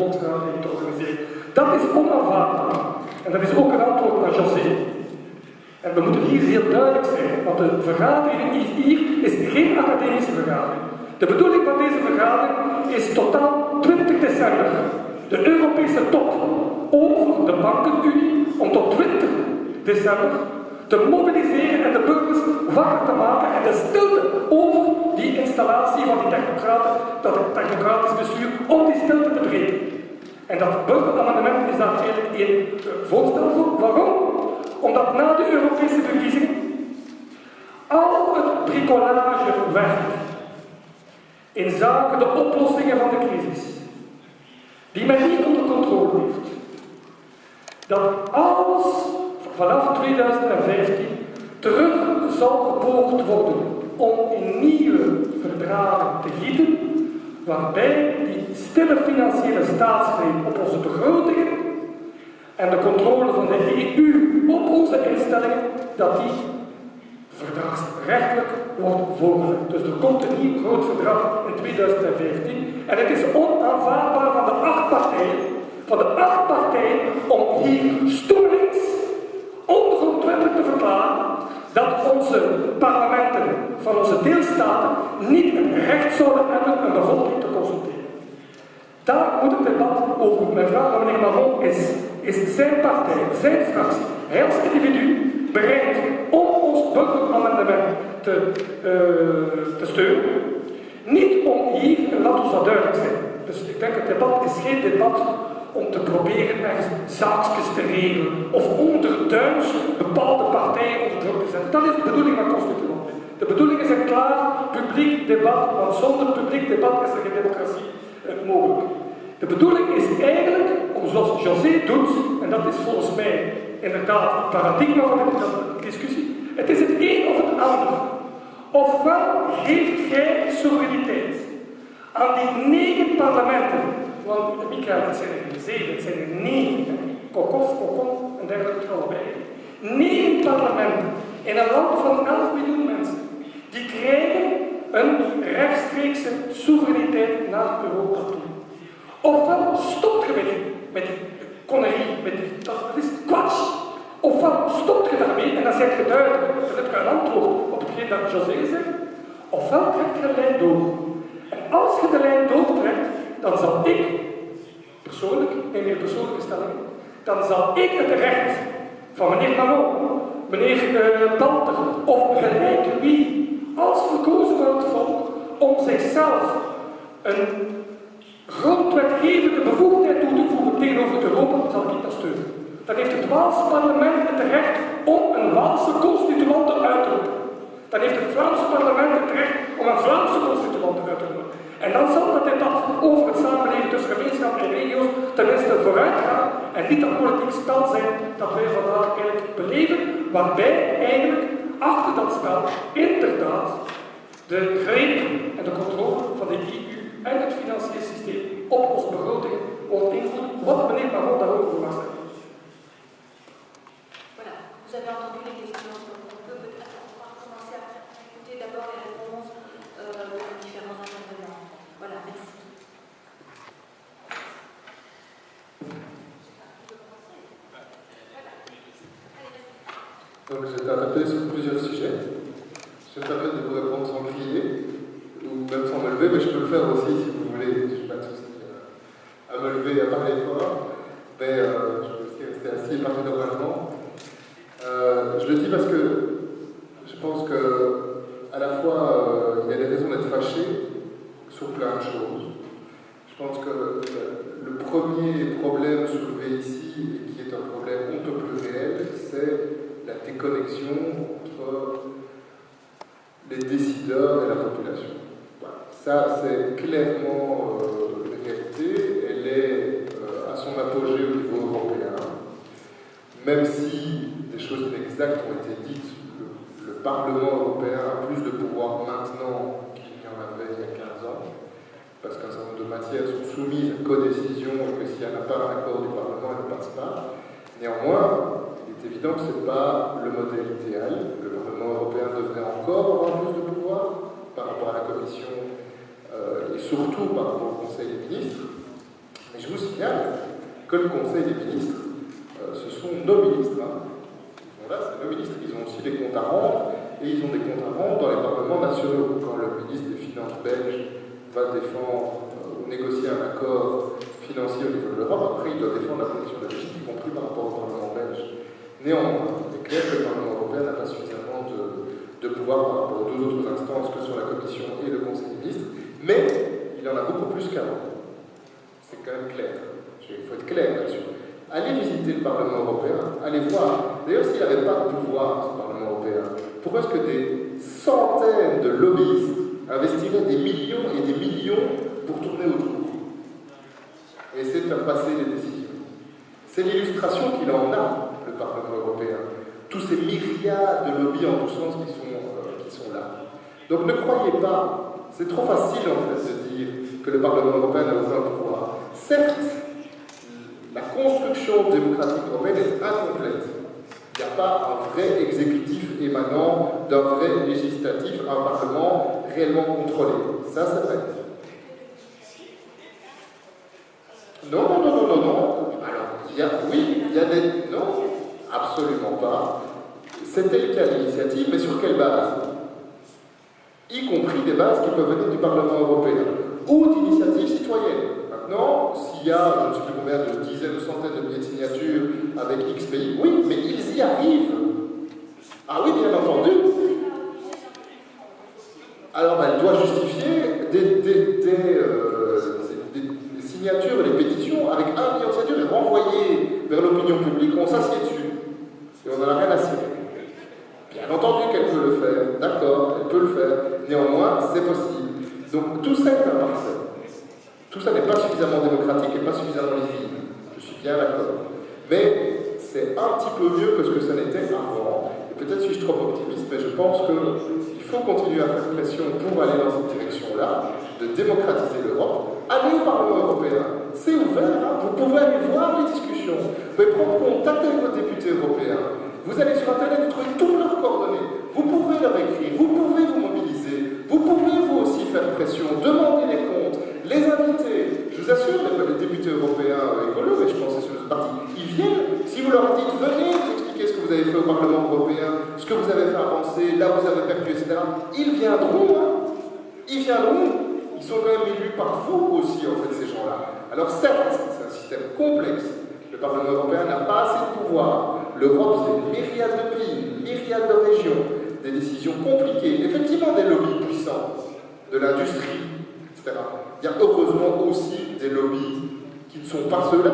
volksvergadering te organiseren. Dat is onaanvaardbaar. En dat is ook een antwoord naar José. En we moeten hier heel duidelijk zijn, want de vergadering hier is geen academische vergadering. De bedoeling van deze vergadering is totaal 20 december, de Europese top over de bankenunie, om tot 20 december te mobiliseren en de burgers wakker te maken en de stilte over die installatie van die technocraten, dat technocratisch bestuur, om die stilte te breken. En dat burgeramendement is daar eigenlijk één voorstel voor. Waarom? Omdat na de Europese verkiezingen al het bricolagewerk in zaken de oplossingen van de crisis, die men niet onder controle heeft, dat alles vanaf 2015 terug zal gepoogd worden om in nieuwe verdragen te gieten, waarbij die stille financiële staatsgreep op onze begrotingen en de controle van de EU op onze instellingen, dat die verdragsrechtelijk wordt voorgelegd. Dus er komt een nieuw groot verdrag in 2015 en het is onaanvaardbaar van de acht partijen, om hier stoelings ongrondwettelijk te verklaren dat onze parlementen van onze deelstaten niet het recht zouden hebben een bevolking te consulteren. Daar moet het debat over. Mijn vraag aan meneer Maron is zijn partij, zijn fractie, hij als individu bereid om ons burgeramendement te steunen? Niet om hier, laat ons dat duidelijk zijn. Dus ik denk het debat is geen debat om te proberen ergens zaakjes te regelen of onderduins bepaalde partijen onder druk te zetten. Dat is de bedoeling van Constituant. De bedoeling is een klaar publiek debat, want zonder publiek debat is er geen democratie mogelijk. De bedoeling is eigenlijk om, zoals José doet, en dat is volgens mij inderdaad het paradigma van de discussie, het is het een of het ander. Ofwel geeft gij soevereiniteit aan die 9 parlementen, want Michael, het zijn er geen 7, het zijn er 9, Kokon en dergelijke allebei. 9 parlementen in een land van 11 miljoen mensen, die krijgen een rechtstreekse soevereiniteit naar Europa toe. Ofwel stopt je met die connerie, dat is kwats. Ofwel stopt je daarmee en dan zeg je duidelijk, dan heb je een antwoord op hetgeen dat José zegt, ofwel trekt je de lijn door. En als je de lijn doortrekt, dan zal ik, persoonlijk, in mijn persoonlijke stelling, dan zal ik het recht van meneer Manon, meneer Balter of gelijk wie, als verkozen van het volk, om zichzelf een grondwetgevende bevoegdheid toe te voegen tegenover Europa, zal ik dat steunen. Dan heeft het Waalse parlement het recht om een Waalse constituante uit te roepen. Dan heeft het Vlaamse parlement het recht om een Vlaamse constituante uit te roepen. En dan zal dat debat over het samenleven tussen gemeenschap en regio's tenminste vooruit gaan en niet dat politiek spel zijn dat wij vandaag eigenlijk beleven, waarbij eigenlijk achter dat spel inderdaad de greep en de controle van de EU en het financiële systeem op onze begroting wordt ingevoerd, wat meneer Maron daar ook over mag zeggen. Voilà, vous avez entendu les questions. On peut peut-être commencer à écouter d'abord les réponses des différents intervenants. Voilà, merci. Donc j'ai été interpellé sur plusieurs sujets. Je vais me permettre de vous répondre sans crier, ou même sans me lever, mais je peux le faire aussi si vous voulez. Je n'ai pas de souci à me lever et à parler fort, mais je peux aussi rester assis et parler normalement. Je le dis parce que je pense que à la fois il y a des raisons d'être fâché sur plein de choses. Je pense que le premier problème soulevé ici, et qui est un problème un peu plus réel, c'est la déconnexion entre les décideurs et la population. Voilà. Ça, c'est clairement une réalité. Elle est à son apogée au niveau européen. Même si des choses inexactes ont été dites, le Parlement européen a plus de pouvoir maintenant qu'il n'y en avait il y a 15 ans, parce qu'un certain nombre de matières sont soumises à codécision et que s'il n'y en a pas un accord du Parlement, elle ne passe pas. Néanmoins, il est évident que ce n'est pas le modèle idéal. Le Parlement européen devrait encore avoir plus de pouvoir par rapport à la Commission et surtout par rapport au Conseil des ministres. Mais je vous signale que le Conseil des ministres, ce sont nos ministres. Là, c'est nos ministres. Ils ont aussi des comptes à rendre, et ils ont des comptes à rendre dans les parlements nationaux. Quand le ministre des Finances belge va défendre ou négocier un accord financier au niveau de l'Europe, après il doit défendre la position de la Belgique, y compris par rapport au Parlement belge. Néanmoins, il est clair que le Parlement européen n'a pas suffisamment de pouvoir par rapport aux deux autres instances que sont la Commission et le Conseil des ministres, mais il en a beaucoup plus qu'avant. C'est quand même clair. Il faut être clair là-dessus. Allez visiter le Parlement européen, allez voir. D'ailleurs, s'il n'avait pas de pouvoir, ce Parlement européen, pourquoi est-ce que des centaines de lobbyistes investiraient des millions et des millions pour tourner autour et essayer de faire passer les décisions? C'est l'illustration qu'il en a, le Parlement européen. Tous ces myriades de lobbies en tous sens qui sont là. Donc ne croyez pas, c'est trop facile en fait de dire que le Parlement européen n'a aucun pouvoir. Certes, la construction démocratique européenne est incomplète. Il n'y a pas un vrai exécutif émanant d'un vrai législatif, un Parlement réellement contrôlé. Ça, c'est vrai. Non. Alors, il y a des... Non, absolument pas. C'était le cas de l'initiative, mais sur quelle base? Y compris des bases qui peuvent venir du Parlement européen ou d'initiatives citoyennes. Maintenant, s'il y a, je ne sais plus combien de dizaines ou centaines de milliers de signatures avec X pays, oui, mais ils y arrivent. Ah oui, bien entendu. Alors, elle doit justifier des signatures et des pétitions avec 1 million de signatures et renvoyer vers l'opinion publique, on s'assied dessus. Et on n'en a rien à cirer. Bien entendu qu'elle peut le faire, d'accord, elle peut le faire. Néanmoins, c'est possible. Donc, tout ça est imparfait. Tout ça n'est pas suffisamment démocratique et pas suffisamment lisible. Je suis bien d'accord. Mais c'est un petit peu mieux que ce que ça n'était avant. Et peut-être suis-je trop optimiste, mais je pense qu'il faut continuer à faire pression pour aller dans cette direction-là, de démocratiser l'Europe. Allez au Parlement européen. C'est ouvert, hein. Vous pouvez aller voir les discussions. Vous pouvez prendre contact avec vos députés européens. Vous allez sur Internet, vous trouvez toutes leurs coordonnées. Vous pouvez leur écrire, vous pouvez vous mobiliser. Vous pouvez vous aussi faire pression, demander les comptes, les inviter. Je vous assure, les députés européens écolos, et je pense que c'est sur ce parti, ils viennent. Si vous leur dites, venez vous expliquer ce que vous avez fait au Parlement européen, ce que vous avez fait avancer, là où vous avez perdu, etc., ils viendront, hein. Ils viendront. Ils sont quand même élus par vous aussi, en fait, ces gens-là. Alors certes, c'est un système complexe. Le Parlement européen n'a pas assez de pouvoir. L'Europe, c'est une myriade de pays, une myriade de régions, des décisions compliquées, effectivement des lobbies puissants, de l'industrie, etc. Il y a heureusement aussi des lobbies qui ne sont pas ceux-là.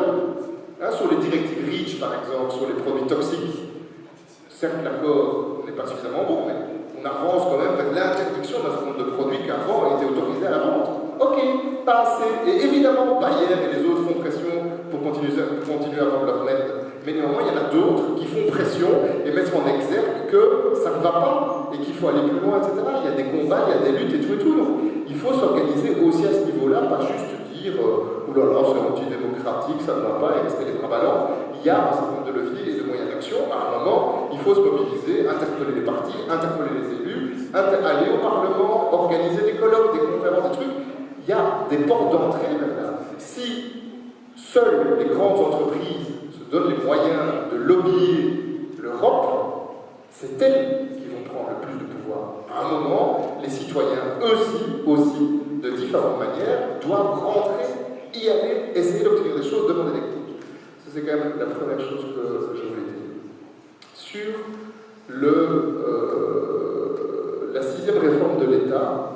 Hein, sur les directives REACH, par exemple, sur les produits toxiques, certes, l'accord n'est pas suffisamment bon, mais on avance quand même vers l'interdiction d'un certain nombre de produits qu'avant étaient autorisés à la vente. Ok, pas assez. Et évidemment, Bayer et les autres font pression pour continuer à vendre leur merde. Mais néanmoins, il y en a d'autres qui font pression et mettent en exergue que ça ne va pas et qu'il faut aller plus loin, etc. Il y a des combats, il y a des luttes et tout et tout. Donc, il faut s'organiser aussi à ce niveau-là, pas juste dire oulala, c'est anti-démocratique, ça ne va pas et rester les bras ballants. Il y a un certain nombre de leviers et de moyens d'action. À un moment, il faut se mobiliser, interpeller les partis, interpeller les élus, aller au Parlement, organiser des colloques, des conférences, des trucs. Il y a des portes d'entrée maintenant. Si seules les grandes entreprises se donnent les moyens de lobbyer l'Europe, c'est elles qui vont prendre le plus de pouvoir. À un moment, les citoyens, eux aussi, de différentes manières, doivent rentrer, y aller, essayer d'obtenir des choses, demander des comptes. Ça, c'est quand même la première chose que je voulais dire. Sur la 6e réforme de l'État,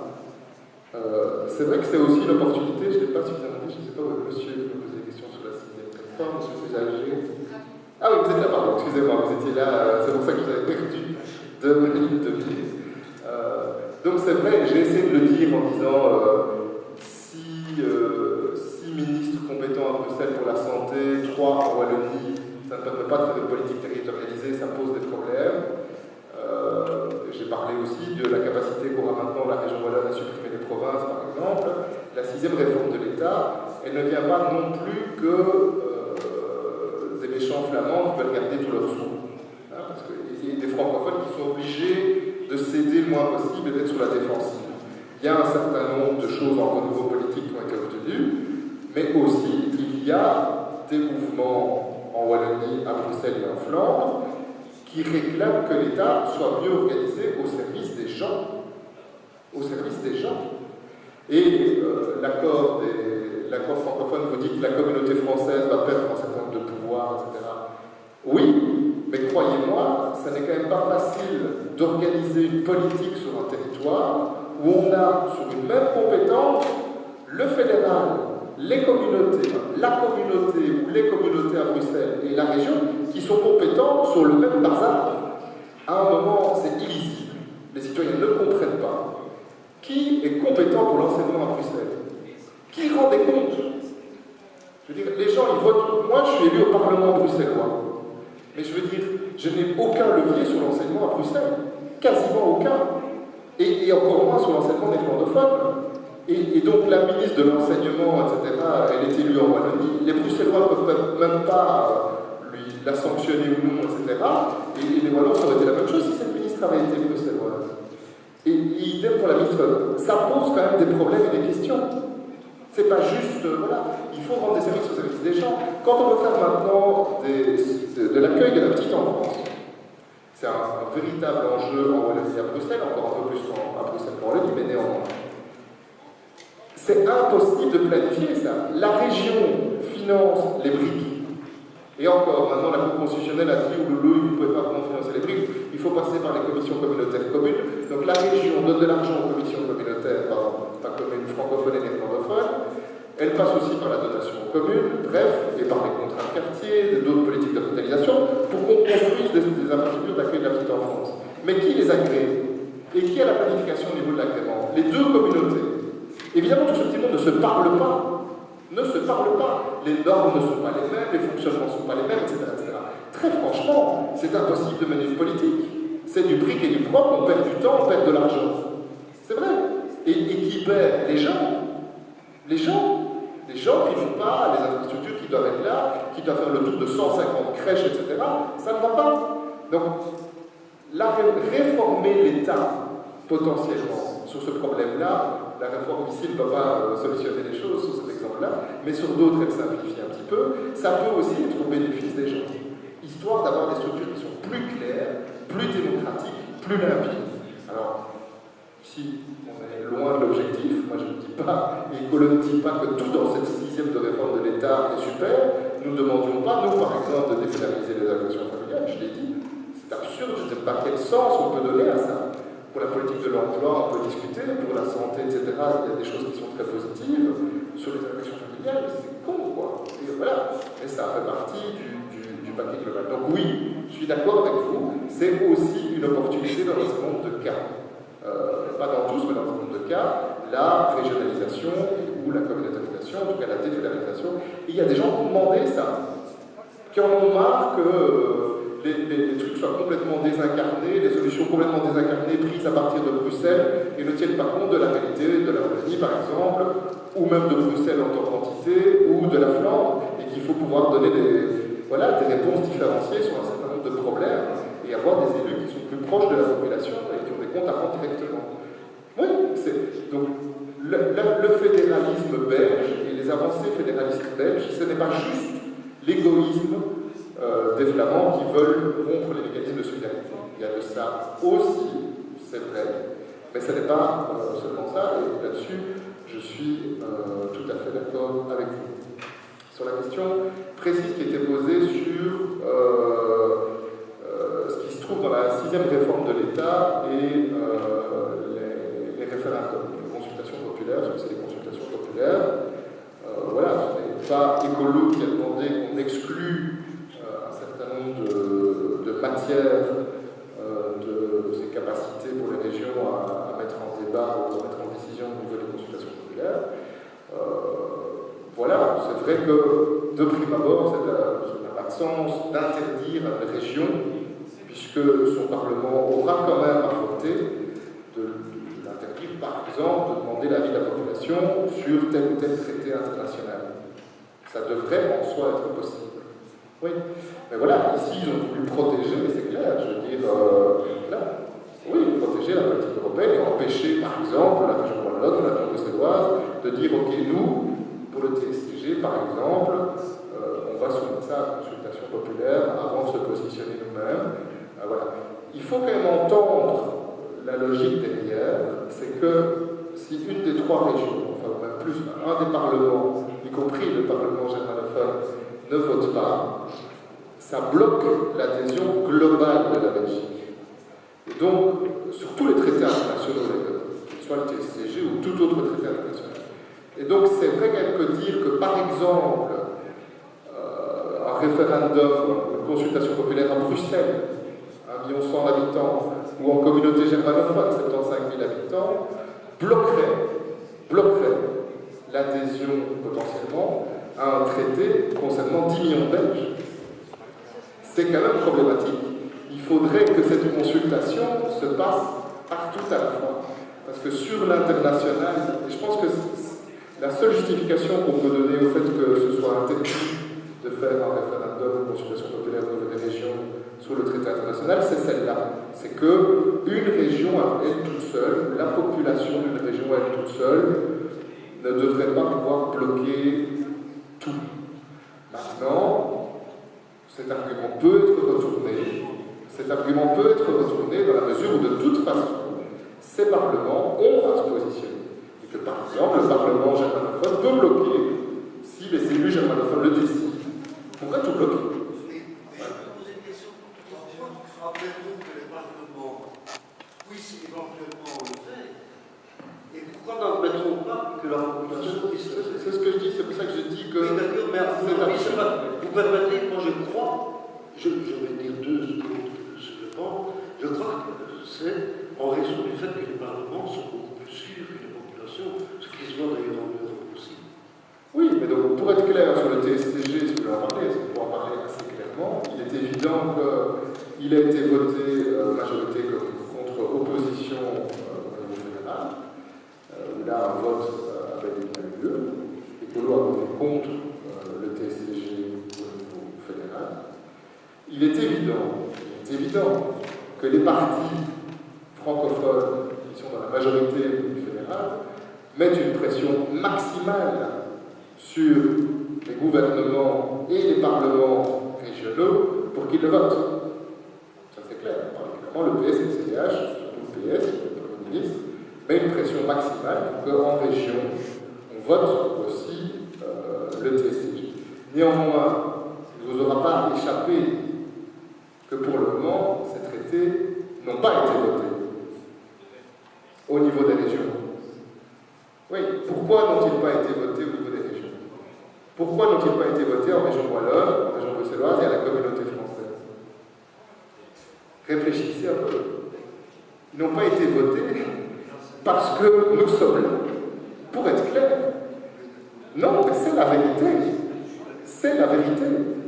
c'est vrai que c'est aussi une opportunité, je ne l'ai pas suffisamment dit, je ne sais pas où est le monsieur qui me posait des questions sur la 6e réforme, monsieur plus âgé. Ah oui, vous êtes là, pardon, excusez-moi, vous étiez là, c'est pour ça que vous avez perdu 2 minutes de pied. Donc c'est vrai, j'ai essayé de le dire en disant si ministres compétents à Bruxelles pour la santé, 3 en Wallonie, ça ne permet pas de faire une politique territorialisée, ça pose des problèmes. J'ai parlé aussi de la capacité qu'aura maintenant la région wallonne à supprimer les provinces, par exemple. La 6e réforme de l'État, elle ne vient pas non plus que des méchants flamands qui veulent garder tous leurs sous. Hein, parce qu'il y a des francophones qui sont obligés de céder le moins possible et d'être sur la défensive. Il y a un certain nombre de choses en renouveau politique qui ont été obtenues, mais aussi il y il y a des mouvements en Wallonie, à Bruxelles et en Flandre qui réclament que l'État soit mieux organisé au service des gens. Au service des gens. Et l'accord francophone vous dit que la communauté française va perdre un certain nombre de pouvoirs, etc. Oui, mais croyez-moi, ça n'est quand même pas facile d'organiser une politique sur un territoire où on a sur une même compétence le fédéral, les communautés, la communauté ou les communautés à Bruxelles et la région qui sont compétents sur le même bazar. À un moment, c'est illisible. Les citoyens ne comprennent pas. Qui est compétent pour l'enseignement à Bruxelles? Qui rend des comptes? Je veux dire, les gens, ils votent. Moi, je suis élu au Parlement bruxellois. Mais je veux dire, je n'ai aucun levier sur l'enseignement à Bruxelles. Quasiment aucun. Et encore moins sur l'enseignement néerlandophone. Et donc la ministre de l'Enseignement, etc., elle est élue en Wallonie. Les Bruxellois ne peuvent même pas la sanctionner ou non, etc. Et les Wallons, ça aurait été la même chose si cette ministre avait été bruxelloise. Et idem pour la ministre, ça pose quand même des problèmes et des questions. C'est pas juste, voilà, il faut rendre des services au service des gens. Quand on veut faire maintenant de l'accueil de la petite enfance, c'est un véritable enjeu en Wallonie à Bruxelles, encore un peu plus à Bruxelles qu'en Wallonie, mais néanmoins. C'est impossible de planifier ça. La région finance les briques. Et encore, maintenant la Cour constitutionnelle a dit, vous ne pouvez pas vraiment financer les briques, il faut passer par les commissions communautaires communes. Donc la région donne de l'argent aux commissions communautaires, pas communes francophones et néerlandophones. Elle passe aussi par la dotation commune, bref, et par les contrats de quartier, d'autres politiques de revitalisation, pour qu'on construise des infrastructures d'accueil de la petite enfance. Mais qui les agrée? Et qui a la planification au niveau de l'agrément? Les deux communautés. Évidemment, tout ce petit monde ne se parle pas. Ne se parle pas. Les normes ne sont pas les mêmes, les fonctionnements ne sont pas les mêmes, etc., etc. Très franchement, c'est impossible de mener une politique. C'est du bric et du broc, on perd du temps, on perd de l'argent. C'est vrai. Et qui perd? Les gens. Les gens. Les gens qui n'ont pas les infrastructures qui doivent être là, qui doivent faire le tour de 150 crèches, etc. Ça ne va pas. Donc, réformer l'État, potentiellement, sur ce problème-là, la réforme ici ne va pas solutionner les choses sur cet exemple-là, mais sur d'autres, elle simplifie un petit peu. Ça peut aussi être au bénéfice des gens, histoire d'avoir des structures qui sont plus claires, plus démocratiques, plus limpides. Alors, si on est loin de l'objectif, moi je ne dis pas, et Colonne ne dit pas que tout dans cette sixième de réforme de l'État est super, nous ne demandions pas, nous par exemple, de défédéraliser les allocations familiales, je l'ai dit, c'est absurde, je ne sais pas quel sens on peut donner à ça. Pour la politique de l'emploi, on peut discuter, pour la santé, etc., il y a des choses qui sont très positives. Sur les allocations familiales, c'est con, quoi. Et voilà. Mais ça fait partie du paquet global. Donc oui, je suis d'accord avec vous, c'est aussi une opportunité dans un certain nombre de cas. Pas dans tous, mais dans un certain nombre de cas, la régionalisation ou la communautarisation, en tout cas la défédéralisation. Et il y a des gens qui ont demandé ça, qui en ont marre que les trucs soient complètement désincarnés, les solutions complètement désincarnées prises à partir de Bruxelles et ne tiennent pas compte de la réalité de la Wallonie, par exemple, ou même de Bruxelles en tant qu'entité, ou de la Flandre, et qu'il faut pouvoir donner des réponses différenciées sur un certain nombre de problèmes et avoir des élus qui sont plus proches de la population et qui ont des comptes à rendre directement. Oui, donc le fédéralisme belge et les avancées fédéralistes belges, ce n'est pas juste l'égoïsme des Flamands qui veulent rompre les mécanismes de solidarité. Il y a de ça aussi, c'est vrai, mais ce n'est pas seulement ça, et là-dessus, je suis tout à fait d'accord avec vous. Sur la question précise qui était posée sur ce qui se trouve dans la sixième réforme de l'État et les référendums, les consultations populaires, parce que c'est des consultations populaires. Voilà, ce n'est pas Écolo qui a demandé qu'on exclue de matière de ses capacités pour les régions à mettre en débat ou à mettre en décision au niveau des consultations populaires. Voilà, c'est vrai que de prime abord, ça n'a pas de sens d'interdire à une région, puisque son Parlement aura quand même à voter, de l'interdire par exemple de demander l'avis de la population sur tel ou tel traité international. Ça devrait en soi être possible. Oui, mais voilà, ici ils ont voulu protéger, mais c'est clair, je veux dire, là, oui, protéger la politique européenne et empêcher, par exemple, la région wallonne, la région bruxelloise, de dire, ok, nous, pour le TSCG, TSCG, par exemple, on va soumettre ça à consultation populaire avant de se positionner nous-mêmes. Voilà. Il faut quand même entendre la logique derrière, c'est que si une des trois régions, enfin même plus, un des parlements, y compris le Parlement germanophone, ne vote pas, ça bloque l'adhésion globale de la Belgique. Et donc, sur tous les traités internationaux, qu'ils soient le TSCG ou tout autre traité international. Et donc, c'est vrai qu'elle peut dire que, par exemple, un référendum, une consultation populaire à Bruxelles, 1 100 000 habitants, ou en communauté germanophone, 75 000 habitants, bloquerait l'adhésion potentiellement à un traité concernant 10 millions de Belges. C'est quand même problématique. Il faudrait que cette consultation se passe partout à la fois. Parce que sur l'international, et je pense que la seule justification qu'on peut donner au fait que ce soit interdit de faire un référendum, une consultation populaire au niveau des régions sur le traité international, c'est celle-là. C'est qu'une région, elle toute seule, la population d'une région, elle toute seule, ne devrait pas pouvoir bloquer tout. Maintenant, cet argument peut être retourné. Cet argument peut être retourné dans la mesure où, de toute façon, ces parlements ont à se positionner. Et que, par exemple, le Parlement germanophone peut bloquer, si les élus germanophones le décident, pourrait tout bloquer. Rappelez-vous que les parlements puissent éventuellement le faire. Et pourquoi n'en mettons pas que la population puisse le faire? C'est ce que je dis, c'est pour ça que je dis que. Oui, d'accord, mais vous permettez, moi je crois, je vais dire deux ce que je pense, je crois que c'est en raison du fait que les parlements sont beaucoup plus sûrs que les populations, ce qui se voit d'ailleurs dans l'Europe aussi. Oui, mais donc pour être clair sur le TSCG, si vous voulez en parler, parce qu'on peut en parler assez clairement, il est évident qu'il a été voté majorité contre opposition au niveau fédéral, où là un vote avait eu lieu, et que l'on a voté contre le TSCG au niveau fédéral. Il est évident que les partis francophones qui sont dans la majorité du fédéral mettent une pression maximale sur les gouvernements et les parlements régionaux pour qu'ils le votent. Ça c'est clair. Particulièrement le PS et le CDH, surtout le PS, le Premier ministre, met une pression maximale pour qu'en région, on vote aussi le TSCG. Néanmoins, il ne vous aura pas échappé que pour le moment, ces traités n'ont pas été votés au niveau des régions. Oui, pourquoi n'ont-ils pas été votés au niveau des régions? Pourquoi n'ont-ils pas été votés en région wallonne, en région bruxelloise et à la communauté française? Réfléchissez un peu. Ils n'ont pas été votés parce que nous sommes là. Pour être clair. Non, mais c'est la vérité. C'est la vérité.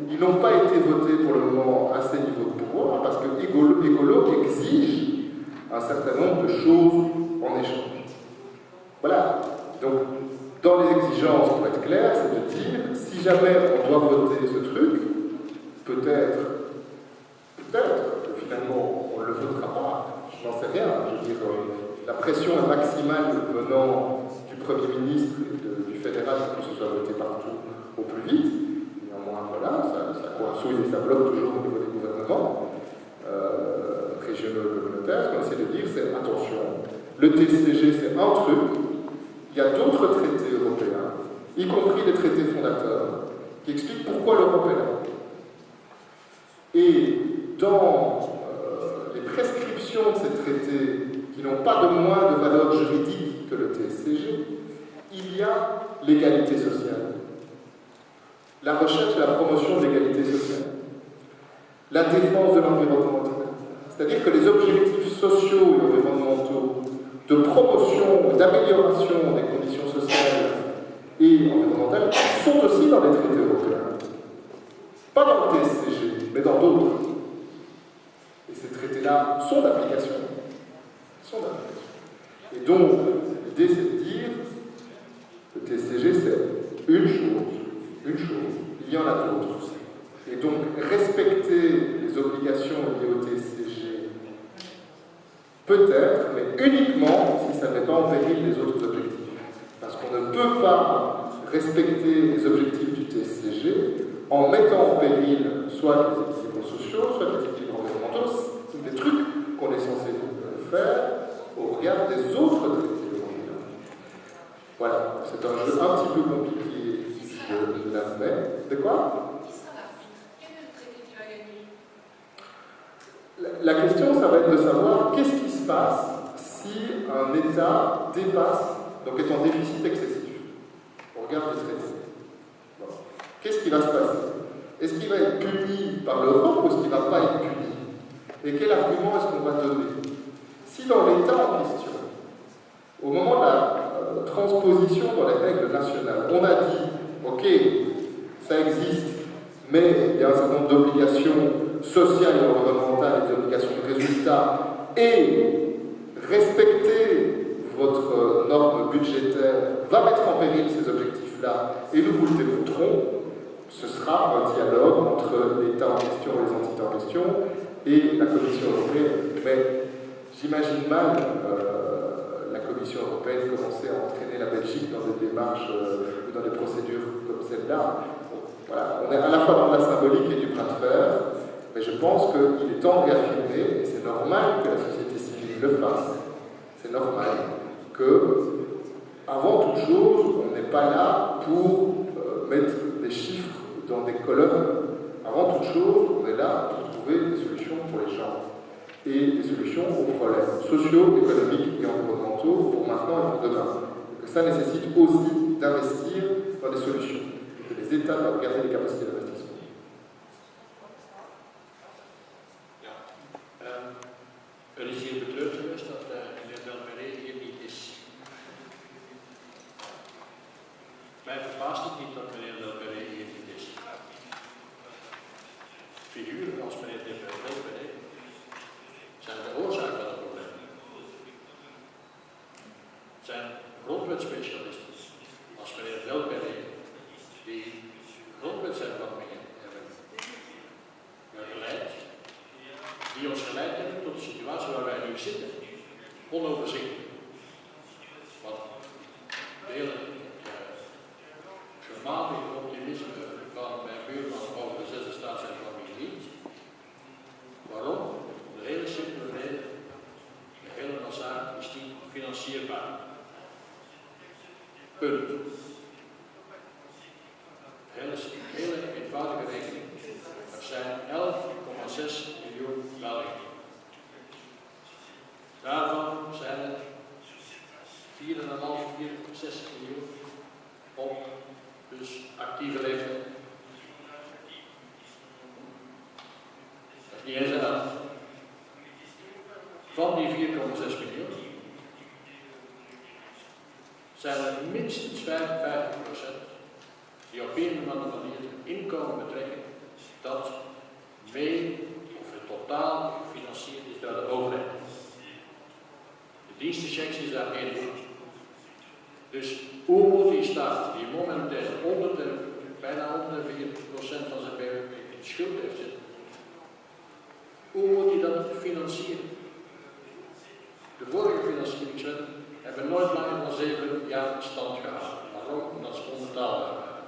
Ils n'ont pas été votés pour le moment à ces niveaux de pouvoir parce que l'écolo exige un certain nombre de choses en échange. Voilà. Donc, dans les exigences, pour être clair, c'est de dire, si jamais on doit voter ce truc, peut-être que finalement on ne le votera pas, je n'en sais rien. Je veux dire, la pression est maximale venant du Premier ministre et du fédéral pour que ce soit voté partout au plus vite. Néanmoins, voilà, ça coïncide et ça bloque toujours au niveau des gouvernements régionaux et communautaires. Ce qu'on essaie de dire, c'est attention, le TSCG c'est un truc. Il y a d'autres traités européens, y compris les traités fondateurs, qui expliquent pourquoi l'Europe est là. Et dans les prescriptions de ces traités, qui n'ont pas de moins de valeur juridique que le TSCG, il y a l'égalité sociale. La recherche et la promotion de l'égalité sociale. La défense de l'environnement. C'est-à-dire que les objectifs sociaux et environnementaux de promotion, d'amélioration des conditions sociales et environnementales sont aussi dans les traités européens. Pas dans le TSCG, mais dans d'autres. Et ces traités-là sont d'application. Et donc, l'idée c'est de dire, le TSCG c'est une chose, il y en a d'autres. Et donc, respecter les obligations liées au TSCG, peut-être, mais uniquement si ça ne met pas en péril les autres objectifs. Parce qu'on ne peut pas respecter les objectifs du TSCG en mettant en péril soit les équilibres sociaux, soit les équilibres environnementaux, tous des trucs qu'on est censé faire au regard des autres traités européens. Voilà, c'est un jeu un petit peu compliqué, je l'admets. De quoi? Quel est le traité qui va gagner? La question, ça va être de savoir qu'est-ce qui se passe si un État dépasse, donc est en déficit excessif, au regard des traités. Bon. Qu'est-ce qui va se passer? Est-ce qu'il va être puni par l'Europe ou est-ce qu'il ne va pas être puni? Et quel argument est-ce qu'on va donner? Si dans l'État en question, au moment de la transposition dans les règles nationales, on a dit, ok, ça existe, mais il y a un certain nombre d'obligations sociales et environnementales et des obligations de résultat, et respecter votre norme budgétaire va mettre en péril ces objectifs-là, et nous vous le démontrons, ce sera un dialogue entre l'État en question et les entités en question et la Commission européenne. Mais j'imagine mal la Commission européenne commencer à entraîner la Belgique dans des démarches ou dans des procédures comme celle-là. Voilà, on est à la fois dans la symbolique et du bras de fer, mais je pense qu'il est temps de réaffirmer, et c'est normal que la société civile le fasse, c'est normal que, avant toute chose, on n'est pas là pour mettre des chiffres dans des colonnes. Avant toute chose, on est là pour trouver des solutions pour les gens et des solutions aux problèmes sociaux, économiques et environnementaux pour maintenant et pour demain. Et que ça nécessite aussi d'investir dans des solutions. Et que les États doivent garder les capacités d'investissement. Er is hier betreurd geweest dat meneer Delperé hier niet is. Mij verbaast het niet dat meneer Delperé hier niet is. Figuren als meneer Delperé zijn de oorzaak van het probleem. Het zijn grondwetspecialisten als meneer Delperé die grondwetshervormingen hebben geleid, die ons geleid hebben tot de situatie waar wij nu zitten. Onoverzichtelijk. Want de hele gematigde optimisme van mijn buurman over de zesde staatshervorming niet. Waarom? De hele simpele reden. De hele zaak is niet financierbaar. Punt. Hele eenvoudige rekening. Er zijn 11,6 miljoen Belgen. Daarvan zijn er 4,5, 6 miljoen op dus actieve leeftijd. Dat is niet eens een helft. Van die 4,6 miljoen zijn er minstens 55% die op een of andere manier een inkomen betrekken dat mee of in totaal gefinancierd is door de overheid. De dienstenchecks is daar één van. Dus hoe moet die staat, die momenteel bijna 104% van zijn BBP in schuld heeft zitten, hoe moet hij dat financieren? De vorige financieringswetten hebben nooit langer dan 7 jaar stand gehouden. Waarom? Omdat ze onbetaalbaar waren.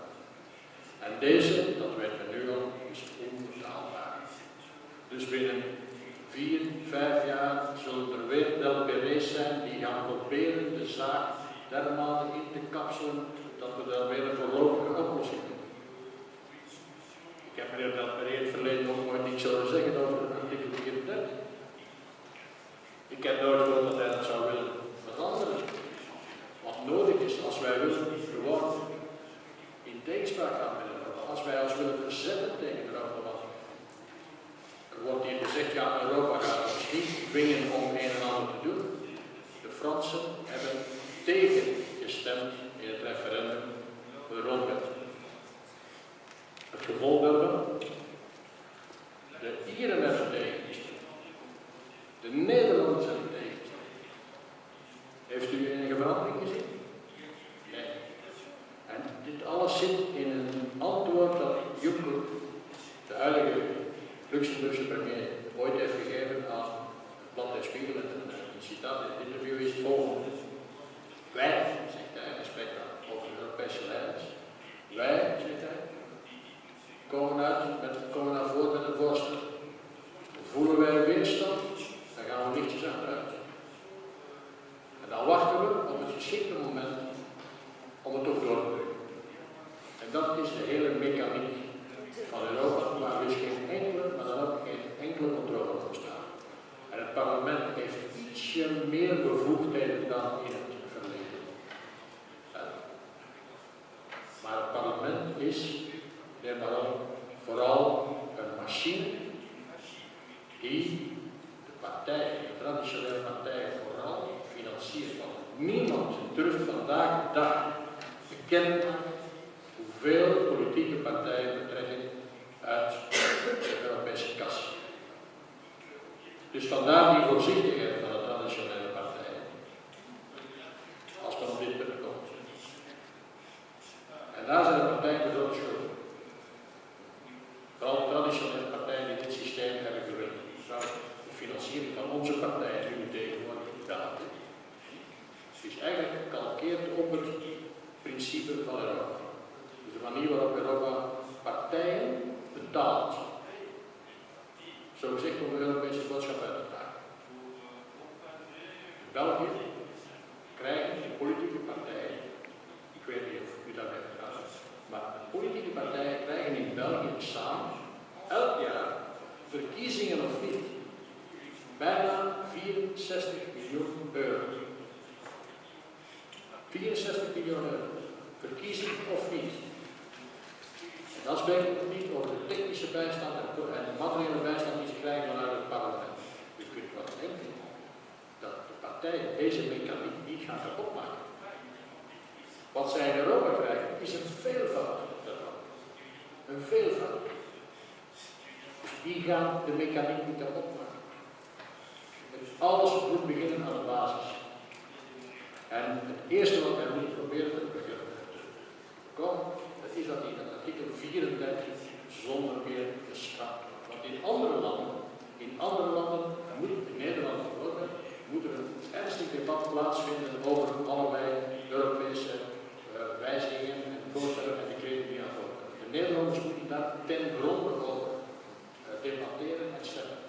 En deze, dat weten we nu al, is onbetaalbaar. Dus binnen 4, 5 jaar zullen er weer LPW's zijn die gaan proberen de zaak dermate in te kapselen dat we daar weer een voorlopige oplossing hebben. Ik heb meneer Delperé in het verleden ook nooit niks zouden zeggen over artikel 34. Ik heb nooit gehoord dat hij dat zou willen veranderen. Wat nodig is als wij willen gewoon in tegenspraak gaan met Europa, als wij ons willen verzetten tegen Europa. Er wordt hier gezegd, ja, Europa gaat ons niet dwingen om een en ander te doen. De Fransen hebben tegen gestemd in het referendum voor de grondwet. Het gevolg daarvan, de Ieren hebben tegen gestemd. De Nederlanders hebben tegen gestemd. Heeft u enige verandering gezien? Nee. En dit alles zit in een antwoord dat Juncker, de huidige Luxemburgse premier, ooit heeft gegeven aan het blad Der Spiegel. En een citaat in het interview is het volgende. Wij, zegt hij in gesprek over de Europese leiders, Wij, zegt hij, komen naar voren met een voorstel. Voelen wij weerstand, dan gaan we lichtjes achteruit. En dan wachten we op het geschikte moment om het ook door te brengen. En dat is de hele mechaniek van Europa, waar dus geen enkele, maar dan ook geen enkele controle op staat. En het parlement heeft ietsje meer bevoegdheden dan in het verleden. Maar het parlement is, neem maar op, vooral een machine die de partijen, de traditionele partijen vooral financiert. Want niemand durft vandaag de dag bekend hoeveel politieke partijen betrekken uit de Europese kas. Dus vandaar die voorzichtigheid van de traditionele partijen. Als men op dit punt komt. En daar zijn de partijen de grote schuldig. Vooral de traditionele partijen die dit systeem hebben gewend. De financiering van onze partijen nu tegenwoordig gedaan. Het is eigenlijk gekalkeerd op het principe van Europa. Dus de manier waarop Europa partijen betaalt. Zo gezegd om de Europese boodschap uit te dragen. In België krijgen de politieke partijen, ik weet niet of u daarbij gaat, maar de politieke partijen krijgen in België samen elk jaar, verkiezingen of niet, bijna 64 miljoen euro. 64 miljoen euro. Verkiezing of niet. En dan spreek ik nog niet over de technische bijstand en de materiële bijstand die ze krijgen vanuit het parlement. U kunt wel denken dat de partijen deze mechaniek niet gaan kapotmaken. Wat zij in Europa krijgen is een veelvoud daarvan. Een veelvoud. Dus die gaan de mechaniek niet kapotmaken. Dus alles moet beginnen aan de basis. En het eerste wat wij moeten proberen te voorkomen, dat is dat in het artikel 34 zonder meer geschrapt wordt. Want in andere landen, moet in Nederland bijvoorbeeld, moet er een ernstig debat plaatsvinden over allerlei Europese wijzigingen en voorstellen en decreten die aan voren komen. De Nederlanders moeten daar ten gronde over debatteren en stemmen.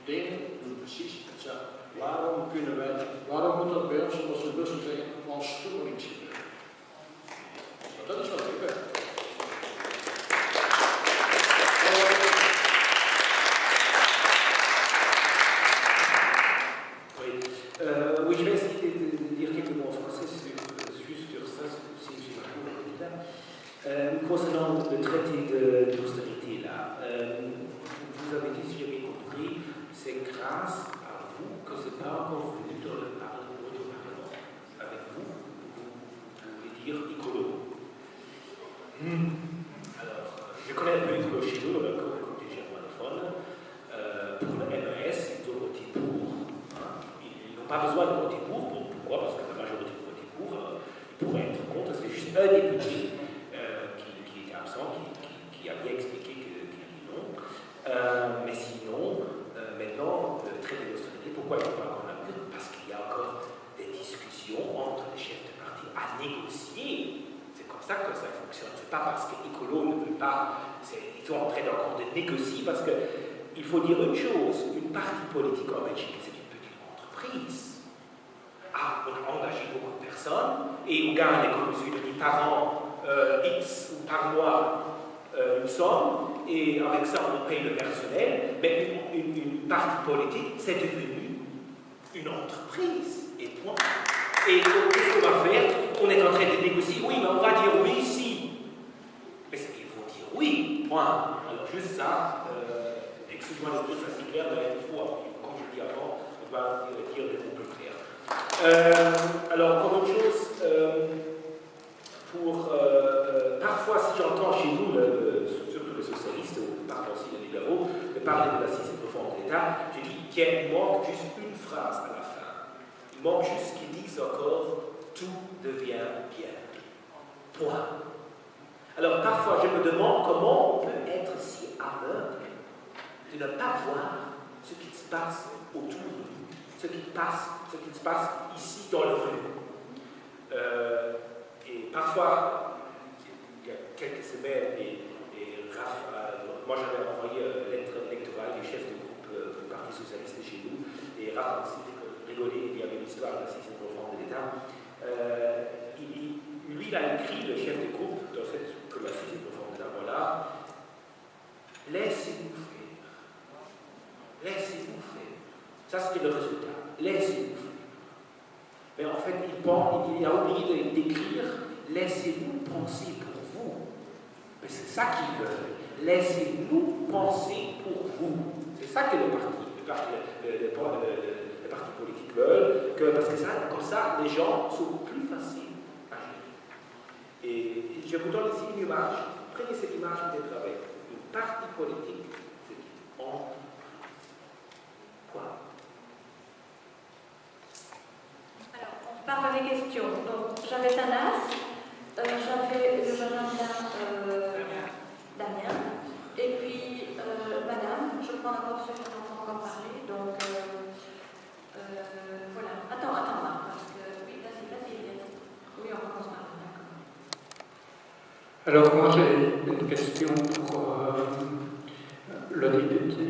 Denen doen precies hetzelfde. Waarom moet dat bij ons, zoals we Brussel zeggen, als stoelings gebeuren? Maar dat is wat er gebeurt. Oui, je vais essayer de dire quelques mots en français juste sur ça, si je m'appelle là. Concernant le traité d'austérité, là, vous avez dit, si j'ai bien compris, c'est grâce à vous que ce n'est pas encore venu dans le Parlement, avec vous voulez dire écolo. Alors, je connais un peu l'écolo chez nous, le côté germanophone. Pour le MES, ils ont voté pour. Ils n'ont pas besoin de voter pour. Pourquoi? Parce que la majorité vote pour. Ils pourraient être contre. C'est juste un député qui était absent, qui a bien expliqué qu'il dit non. Mais sinon, maintenant, le traité d'austérité, pourquoi il n'est pas encore là? Parce qu'il y a encore des discussions entre les chefs de parti à négocier. C'est comme ça que ça fonctionne. C'est pas parce que Écolo ne veut pas. Ils sont en train encore de négocier parce qu'il faut dire une chose. Une partie politique en Belgique, c'est une petite entreprise. Ah, on a engagé beaucoup de personnes et on gagne, comme je dit, par an X ou par mois une somme et avec ça on paye le personnel. Mais une partie politique, c'est devenu une entreprise. Et point. Et qu'est-ce qu'on va faire? On est en train de négocier. Oui, mais on va dire oui si. Mais il faut dire oui. Point. Alors juste ça, excuse-moi de dire ça c'est clair, mais il faut, comme je dis avant, on doit dire des mots plus clairs. Alors, comme autre chose, parfois, si j'entends chez nous, surtout les socialistes, ou parfois aussi les libéraux, de parler de l'assise profonde de l'État, je dis qu'il manque juste une phrase à la fin. Il manque juste qu'ils disent encore tout devient bien. Point. Alors, parfois, je me demande comment on peut être si aveugle de ne pas voir ce qui se passe autour de nous, ce qui se passe ici dans le rue. Et parfois, il y a quelques semaines, et Raph, moi j'avais envoyé une lettre électorale du chef du groupe du Parti Socialiste chez nous, et Raph a rigolé, il y avait l'histoire de la 6e réforme de l'État. Lui, il a écrit, le chef du groupe, dans que la 6e réforme de l'État, voilà, laissez-nous faire. Laissez-nous faire. Ça, c'était le résultat. Laissez-nous faire. Mais en fait, il a oublié d'écrire laissez-nous penser pour vous. Mais c'est ça qu'ils veulent. Laissez-nous penser pour vous. C'est ça que les partis politiques veulent, parce que ça, comme ça, les gens sont plus faciles à gérer. Et je vous donne ici une image. Prenez cette image peut-être avec une parti politique, c'est anti. Quoi? Alors, on part par les questions. Donc, j'avais Tanas, j'avais le jeune Damien, et puis Madame, je prends d'abord ceux qui n'ont pas encore parlé. Donc, voilà. Attends, Marc, parce que. Oui, vas-y. Oui, on commence par là. Alors, moi, j'ai une question pour le député.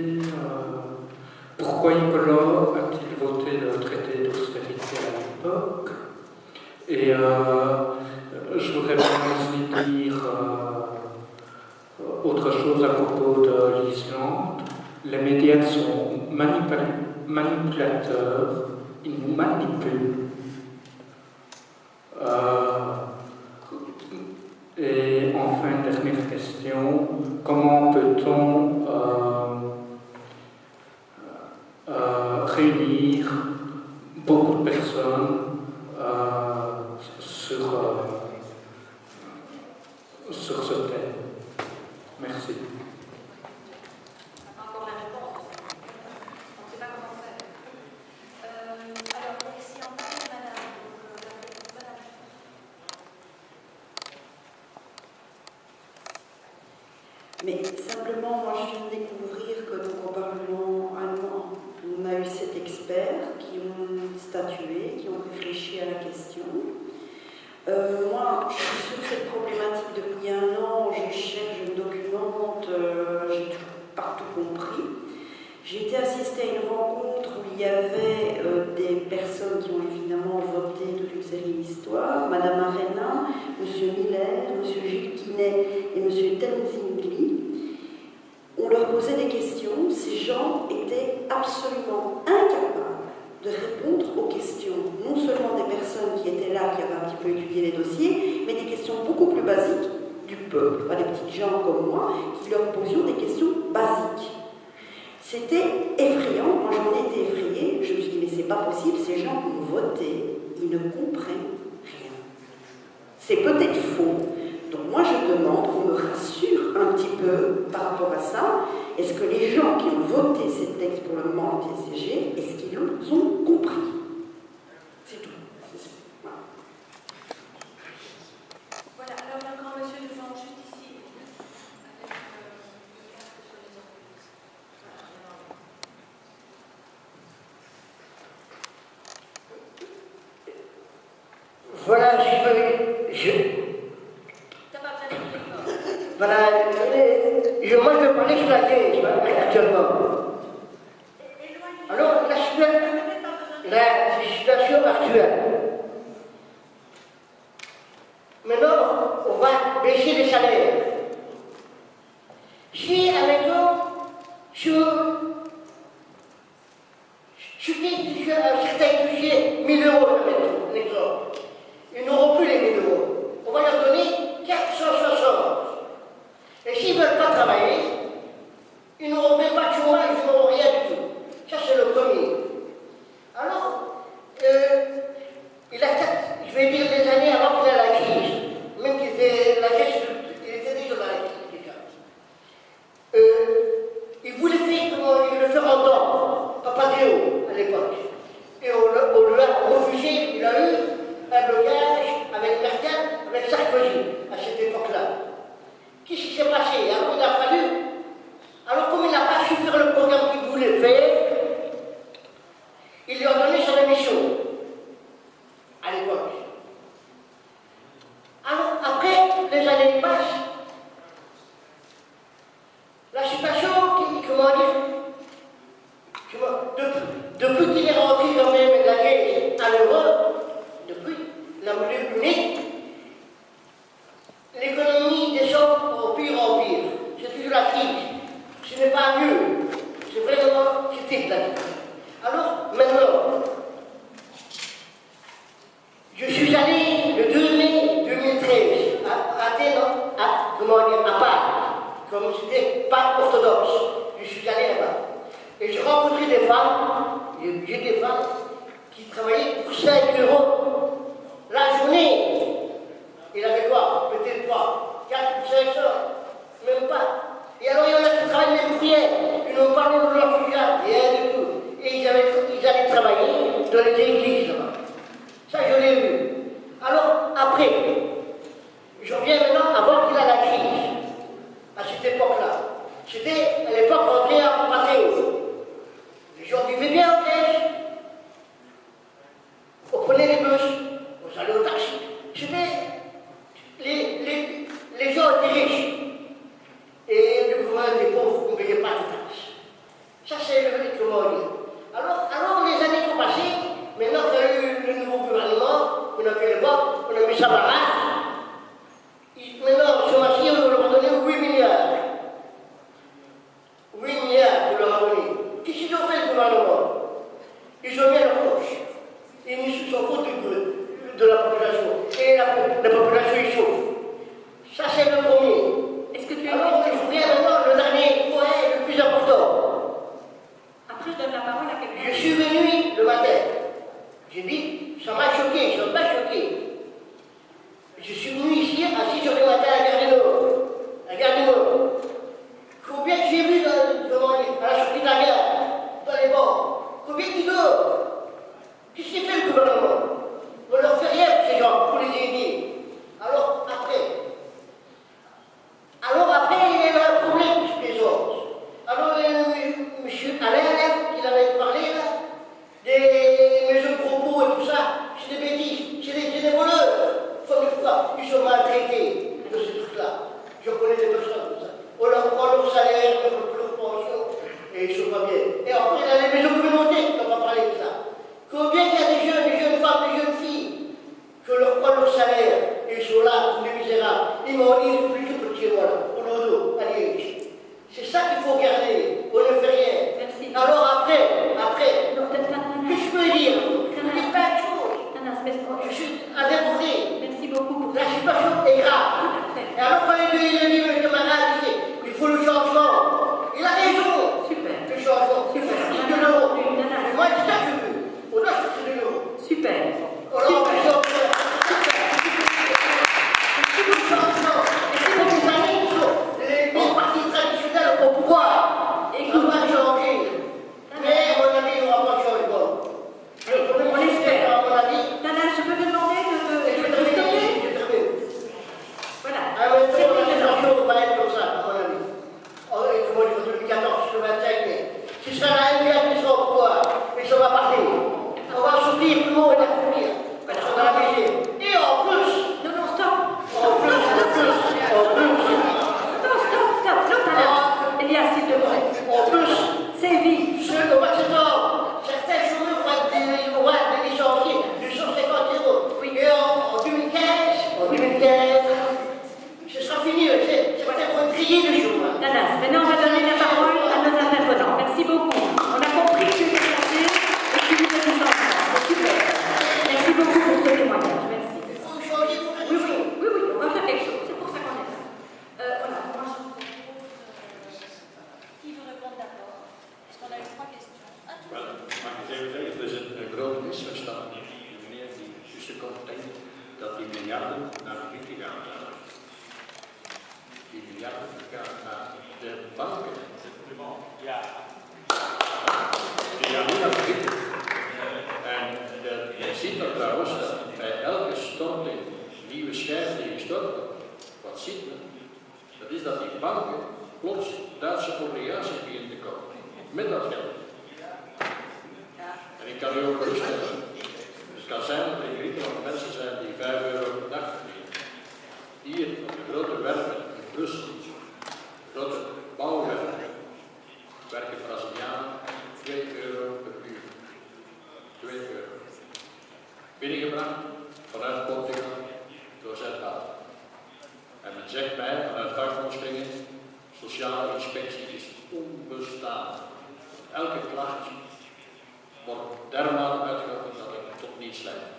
Pourquoi Nicolas a-t-il voté le traité d'austérité à l'époque? Et je voudrais bien aussi dire autre chose à propos de l'Islande. Les médias sont manipulateurs, ils nous manipulent. Et enfin, une dernière question, comment peut-on réunir beaucoup de personnes sur ce thème? Merci. Encore la réponse. On ne sait pas comment faire. Alors, ici encore, Madame. Mais simplement, moi je viens de découvrir que donc, au Parlement allemand, on a eu 7 experts qui ont statué, qui ont réfléchi à la question. Moi, je suis sur cette problématique depuis un an, je cherche, je me documente, j'ai pas tout compris. J'ai été assister à une rencontre où il y avait des personnes qui ont évidemment voté toute une série d'histoires, Madame Arena, M. Miller, M. Gilles Quinet et M. Tenzingli. On leur posait des questions, ces gens étaient absolument incapables de répondre aux questions, non seulement des personnes qui étaient là, qui avaient un petit peu étudié les dossiers, mais des questions beaucoup plus basiques du peuple, enfin des petits gens comme moi, qui leur posions des questions basiques. C'était effrayant, moi j'en ai été effrayée, je me suis dit mais c'est pas possible, ces gens ont voté, ils ne comprennent rien. C'est peut-être faux. Donc moi je demande qu'on me rassure un petit peu par rapport à ça. Est-ce que les gens qui ont voté ces textes pour le moment anti-SCG, est-ce qu'ils ont compris? C'est tout. Voilà. Voilà, alors le grand monsieur devant juste ici, avec le casque sur les oreilles. Voilà, T'as pas besoin de micro. voilà, moi je vais parler sur la télé actuellement. Alors, la situation actuelle. Maintenant, on va baisser les salaires. Si, admettons, sur un certain touché 1000 euros, admettons, ils n'auront plus les 1000 euros. On va leur donner 460. Et s'ils ne veulent pas travailler, ils n'auront même pas de chômage, ils n'auront rien du tout. Ça, c'est le premier. Alors, je vais dire des années avant qu'il ait la crise, même qu'il était la geste, il était déjà dans la crise déjà. Il voulait faire comment dire, depuis qu'il est rentré quand même la Grèce à l'Europe, depuis la monnaie unique, l'économie descend en pire en pire. C'est toujours la crise. Ce n'est pas mieux. C'est vraiment critique la crise. Alors, maintenant, je suis allé le 2 mai 2013 à Athènes, à Pâques, comme c'était pas orthodoxe. Je suis allé là-bas. Et j'ai rencontré des femmes, j'ai des femmes qui travaillaient pour 5 € la journée. Il avait quoi? Peut-être 3, 4 ou 5 heures, même pas. Et alors il y en a qui travaillent même pour rien. Ils n'ont pas le de leur social, rien du tout. Et ils allaient travailler dans les églises là-bas. Ça, je l'ai vu. Alors, après, je reviens maintenant avant qu'il y ait la crise. À cette époque-là. C'était à l'époque André Papandréou. Les gens vivaient bien en Grèce. On prenait les bus, on allait au taxi. C'était. Les gens étaient riches. Et le gouvernement des pauvres ne payait pas de taxes. Ça, c'est le comment dire. Alors, les années qui ont passé, maintenant qu'il y a eu le nouveau gouvernement, on a fait les votes, on a mis ça par là. Maintenant, ce mois-ci, on leur a donné 8 milliards. 8 milliards de leur a donné. Qu'est-ce qu'ils ont fait le gouvernement? Ils ont mis à leur poche. Ils ne se sont foutus de la population. Et la population, ils chauffent. Ça, c'est le premier. Est-ce que tu as Alors, je viens maintenant le dernier point le plus important. Après, je donne la parole à quelqu'un. Je suis venu le matin. J'ai dit, ça m'a choqué, ça m'a pas choqué. Je suis venu ici à 6 h du matin à la Gare du Nord. À la Gare du Nord. Combien j'ai vu à la sortie de la gare, dans les bancs? Combien qui dort? Qu'est-ce qu'il fait le gouvernement? On ne leur fait rien pour ces gens, pour les aider. Alors après, il y a un problème qui se présente. Alors, M. Alain, qui avait parlé là, des maisons de propos et tout ça, c'est des bêtises, c'est des voleurs. Ils sont maltraités de ces trucs-là. Je connais des personnes comme ça. On leur prend leur salaire, leur pension, et ils sont pas bien. Et après, il y a les maisons communautaires qui n'ont pas parlé de ça. Combien il y a des jeunes femmes, des jeunes filles, que leur prend leur salaire, et ils sont là, tous les misérables. Ils m'ont dit, plus que petit, voilà, au lodo, à Liège. C'est ça qu'il faut garder. On ne fait rien. Merci. Alors après, qu'est-ce que je peux dire? Je peux dire plein de choses. Je suis indépendant. Merci beaucoup. La situation est grave. Et alors quand il dit, M. Marat, il faut le changement. Il a raison. Super. Le changement. Il faut sortir de l'euro. Mais moi, c'est ça que je veux. On doit sortir de l'euro. Super. Alors, le changement. Et c'est pour les années qui sont les partis traditionnels au pouvoir. On va changer. Mais, à mon avis, il n'y aura pas de changement. On l'espère. À mon avis. Nana, je peux te demander de stopper? Voilà. La situation va être comme ça, à mon avis. Comment dire, 2014, le 25 mai. Ce sera la NBA qui sera au pouvoir. Et ça va parler. On va souffrir, tout le monde va souffrir. Personne dans la maison. Et en plus. Non, stop. En plus. Non, stop. Non, Nana. Elias, s'il te plaît. En plus. C'est vie. Au mois de septembre, certains chômeurs vont être licenciés de 150 €. Oui. Et en 2015, ce sera fini. Certains vont être grillés de chômage. Nanas, maintenant on va donner la parole à nos intervenants. Merci beaucoup. On a compris que tu étais placé et que tu nous as dit ça. C'est super. Merci beaucoup pour ce témoignage. Merci. Il faut changer pour quelque chose. Oui, on va faire quelque chose. C'est pour ça qu'on est là. Voilà, moi je vous propose. Qui veut répondre d'abord? Parce qu'on a eu 3 questions. Wel, mag ik even zeggen, er is een groot misverstand. De meneer die tussenkomt denkt dat die miljarden naar de witte gaan. Die miljarden gaan naar de banken. Ja. Die gaan niet naar de witte. En je ziet dat trouwens, dat bij elke storting, nieuwe schijf die gestort wordt, wat ziet men? Dat is dat die banken plots Duitse obligaties beginnen te kopen. Met dat geld. En ik kan u ook geruststellen. Het kan zijn dat er in Griekenland mensen zijn die €5 per dag verdienen. Hier op de grote werven in Brussel, grote bouwwerven, werken Brazilianen 2 euro per uur. 2 euro. Binnengebracht vanuit Portugal door Zuid-Afrika. En men zegt mij vanuit vakbondskringen, sociale inspectie is onbestaande. Elke klacht wordt dermate uitgevoerd dat het tot niets leidt.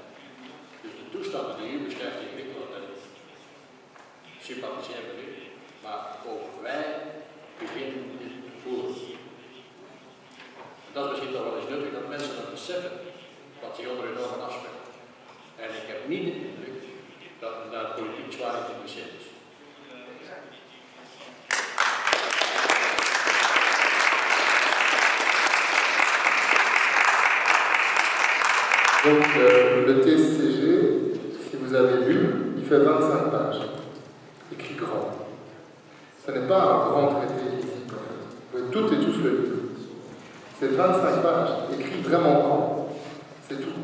Dus de toestanden die u beschrijft in Griekenland, en ik sympathiseer met u, maar ook wij beginnen dit te voelen. En dat is misschien toch wel eens nuttig dat mensen dat beseffen, wat zich onder hun ogen afspeelt. En ik heb niet de indruk dat men daar politiek zwaar in geïnteresseerd is. Donc le TSCG, si vous avez lu, il fait 25 pages, écrit grand. Ce n'est pas un grand traité ici, en fait. Vous pouvez toutes et tous le lire. C'est 25 pages, écrit vraiment grand. C'est tout.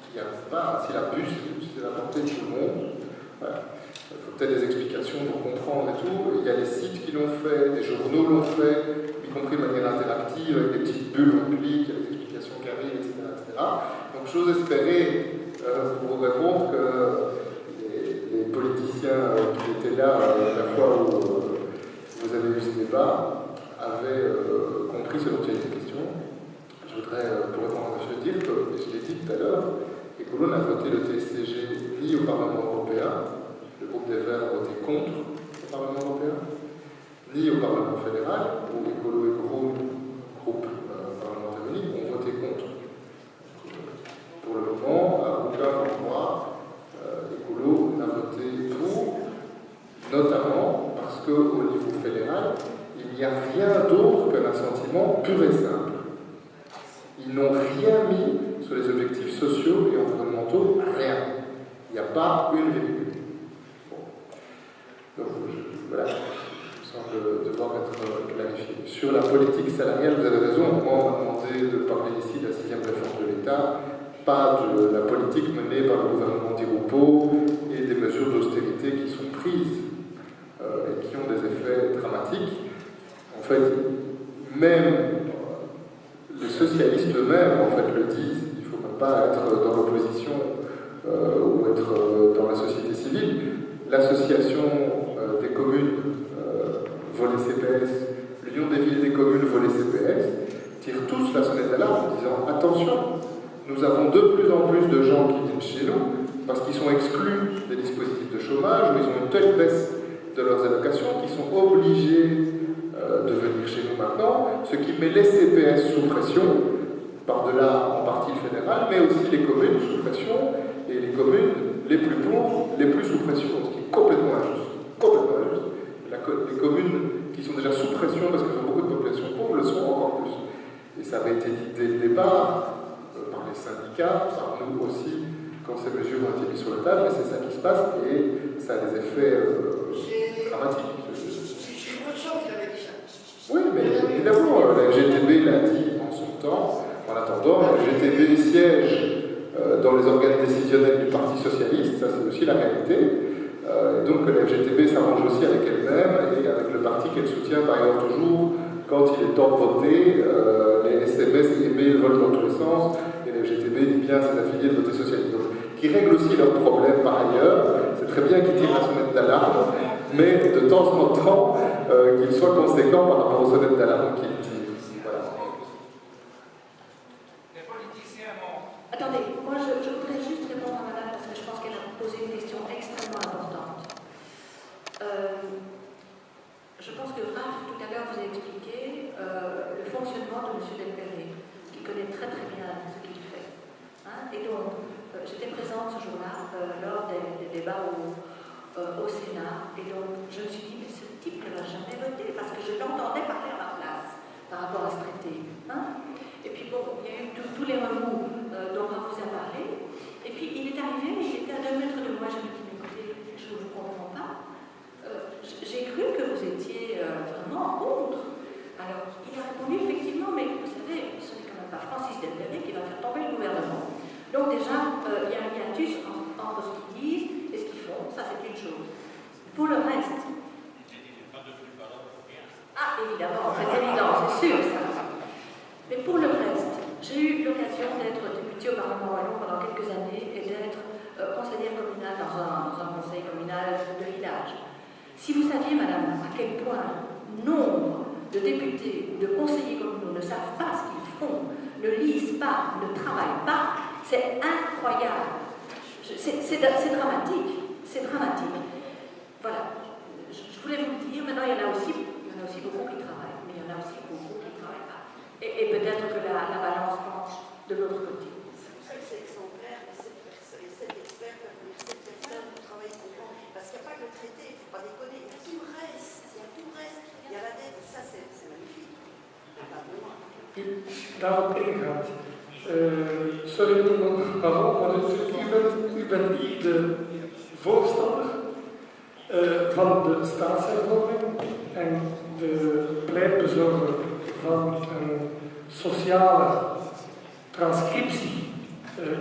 Il n'y a pas un syllabus, c'est la portée de tout le monde. Voilà. Il faut peut-être des explications pour comprendre et tout. Il y a des sites qui l'ont fait, des journaux l'ont fait, y compris de manière interactive, avec des petites bulles où on clique, il y a des explications qui arrivent, etc. Donc j'ose espérer, pour vous répondre, que les politiciens qui étaient là la fois où vous avez eu ce débat avaient compris ce dont il était question. Je voudrais, pour répondre à M. dire que, et je l'ai dit tout à l'heure, Écolo n'a voté le TSCG ni au Parlement européen, le groupe des Verts a voté contre au Parlement européen, ni au Parlement fédéral, où Écolo et groupe parlementaire unique, ont voté contre. Pour le moment, à aucun endroit, Écolo n'a voté pour, notamment parce qu'au niveau fédéral, il n'y a rien d'autre qu'un assentiment pur et simple. Ils n'ont rien mis sur les objectifs sociaux et environnementaux, rien. Il n'y a pas une virgule. Bon. Donc voilà, il me semble devoir être clarifié. Sur la politique salariale, vous avez raison, moi on m'a demandé de parler ici de la 6e réforme de l'État, pas de la politique menée par le gouvernement Di Rupo et des mesures d'austérité qui sont prises et qui ont des effets dramatiques. En fait, même les socialistes eux-mêmes en fait, le disent. Il ne faut même pas être dans l'opposition ou être dans la société civile. L'association des communes volet CPS, l'Union des villes et des communes volet CPS, tirent tous la sonnette d'alarme en disant attention, nous avons de plus en plus de gens qui viennent chez nous parce qu'ils sont exclus des dispositifs de chômage ou ils ont une telle baisse de leurs allocations qu'ils sont obligés de venir chez nous maintenant, ce qui met les CPS sous pression, par-delà en partie le fédéral, mais aussi les communes sous pression, et les communes les plus pauvres, les plus sous pression, ce qui est complètement injuste. Complètement injuste. Les communes qui sont déjà sous pression parce qu'elles ont beaucoup de population pauvre le sont encore plus. Et ça avait été dit dès le départ par les syndicats, par nous aussi, quand ces mesures ont été mises sur la table, mais c'est ça qui se passe et ça a des effets dramatiques. Oui, mais évidemment, la GTB l'a dit en son temps. En attendant, la GTB siège dans les organes décisionnels du Parti Socialiste, ça c'est aussi la réalité. Donc la GTB s'arrange aussi avec elle-même et avec le parti qu'elle soutient par ailleurs toujours quand il est temps de voter. Les SMS et les mails volent dans tous les sens et la GTB dit bien à ses affiliés de voter socialiste. Donc, qui règlent aussi leurs problèmes par ailleurs. C'est très bien qu'ils tirent la sonnette d'alarme, mais de temps en temps, qu'ils soient conséquents par rapport aux sonnettes d'alarme qu'ils tirent. Voilà. Les politiciens vont. Attendez, moi je voudrais juste répondre à madame parce que je pense qu'elle a posé une question extrêmement importante. Je pense que Raph, tout à l'heure, vous a expliqué le fonctionnement de M. Delperré, qui connaît très très bien ce qu'il fait. Hein? Et donc, j'étais présente ce jour-là lors des débats au Sénat, et donc je me suis dit, mais ce type ne va jamais voter, parce que je l'entendais parler à ma place par rapport à ce traité. Hein? Et puis bon, il y a eu tous les remous dont on vous a parlé, et puis il est arrivé, mais il était à 2 mètres de moi, je me dis, mais écoutez, je ne vous comprends pas. J'ai cru que vous étiez vraiment contre. Alors, il a répondu effectivement, mais vous savez, ce n'est quand même pas Francis Delperré qui va faire tomber le gouvernement. Donc déjà, il y a un hiatus entre ce qu'ils disent et ce qu'ils font, ça c'est une chose. Pour le reste... Ah, évidemment, c'est évident, c'est sûr ça. Mais pour le reste, j'ai eu l'occasion d'être députée au Parlement wallon pendant quelques années et d'être conseillère communale dans un conseil communal de village. Si vous saviez, madame, à quel point nombre de députés ou de conseillers communaux ne savent pas ce qu'ils font, ne lisent pas, ne travaillent pas, c'est incroyable. C'est dramatique. C'est dramatique. Voilà. Je voulais vous le dire. Maintenant, il y en a aussi beaucoup qui travaillent, mais il y en a aussi beaucoup qui ne travaillent pas. Et peut-être que la balance penche de l'autre côté. C'est exemplaire, mais cette expert va venir, cette personne au travail courant. Parce qu'il n'y a pas que le traité, il ne faut pas déconner. Il y a tout le reste. Il y a la dette, ça c'est magnifique. Daarop ingaat. Sorry, waarom, maar u bent hier de voorstander van de staatshervorming en de pleitbezorger van een sociale transcriptie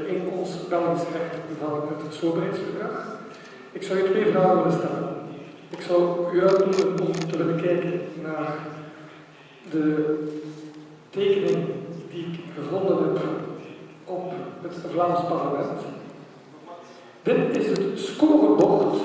in ons meldingsrecht van het soberheidsverdrag. Ik zou je 2 vragen willen stellen. Ik zou u uitnodigen om te willen kijken naar de tekening die ik gevonden heb op het Vlaams parlement. Dit is het scorebord